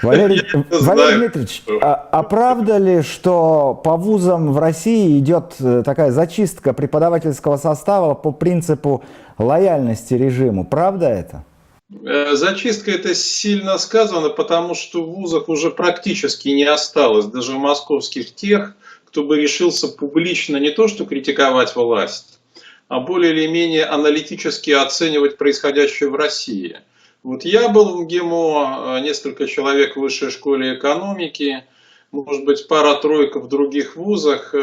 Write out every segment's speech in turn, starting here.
Валерий, Я не Валерий знаю. Дмитриевич, а правда ли, что по вузам в России идет такая зачистка преподавательского состава по принципу лояльности режиму? Правда это? Зачистка это сильно сказано, потому что в вузах уже практически не осталось, даже в московских, тех, кто бы решился публично не то что критиковать власть, а более или менее аналитически оценивать происходящее в России. Вот я был в ГИМО, несколько человек в высшей школе экономики, может быть, пара-тройка в других вузах,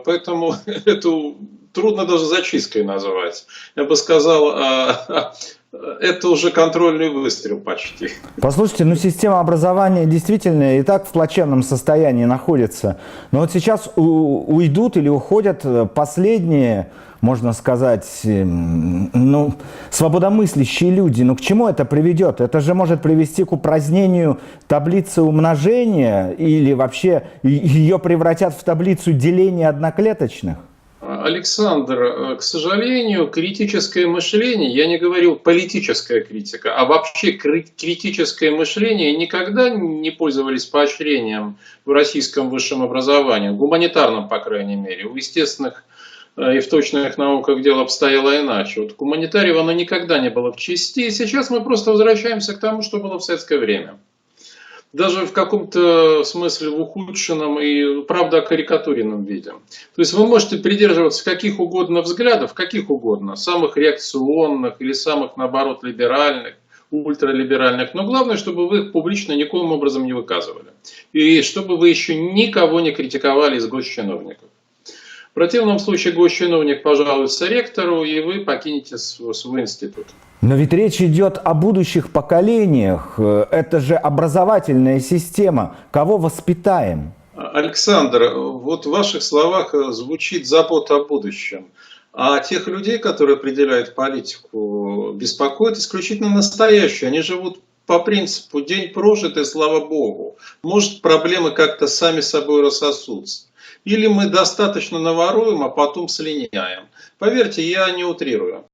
поэтому эту трудно даже зачисткой назвать. Я бы сказал, это уже контрольный выстрел почти. Послушайте, ну система образования действительно и так в плачевном состоянии находится. Но вот сейчас уйдут или уходят последние, можно сказать, ну, свободомыслящие люди. Ну к чему это приведет? Это же может привести к упразднению таблицы умножения или вообще ее превратят в таблицу деления одноклеточных. Александр, к сожалению, критическое мышление, я не говорю политическая критика, а вообще критическое мышление никогда не пользовались поощрением в российском высшем образовании, в гуманитарном, по крайней мере. У естественных и в точных науках дело обстояло иначе. Вот гуманитариев оно никогда не было в чести, и сейчас мы просто возвращаемся к тому, что было в советское время. Даже в каком-то смысле в ухудшенном и, правда, карикатуренном виде. То есть вы можете придерживаться каких угодно взглядов, каких угодно, самых реакционных или самых, наоборот, либеральных, ультралиберальных, но главное, чтобы вы их публично никоим образом не выказывали. И чтобы вы еще никого не критиковали из госчиновников. В противном случае госчиновник пожалуется ректору, и вы покинете свой институт. Но ведь речь идет о будущих поколениях. Это же образовательная система. Кого воспитаем? Александр, вот в ваших словах звучит забота о будущем. А тех людей, которые определяют политику, беспокоит исключительно настоящее. Они живут по принципу «день прожит, и слава Богу». Может, проблемы как-то сами собой рассосутся. Или мы достаточно наворуем, а потом слиняем. Поверьте, я не утрирую.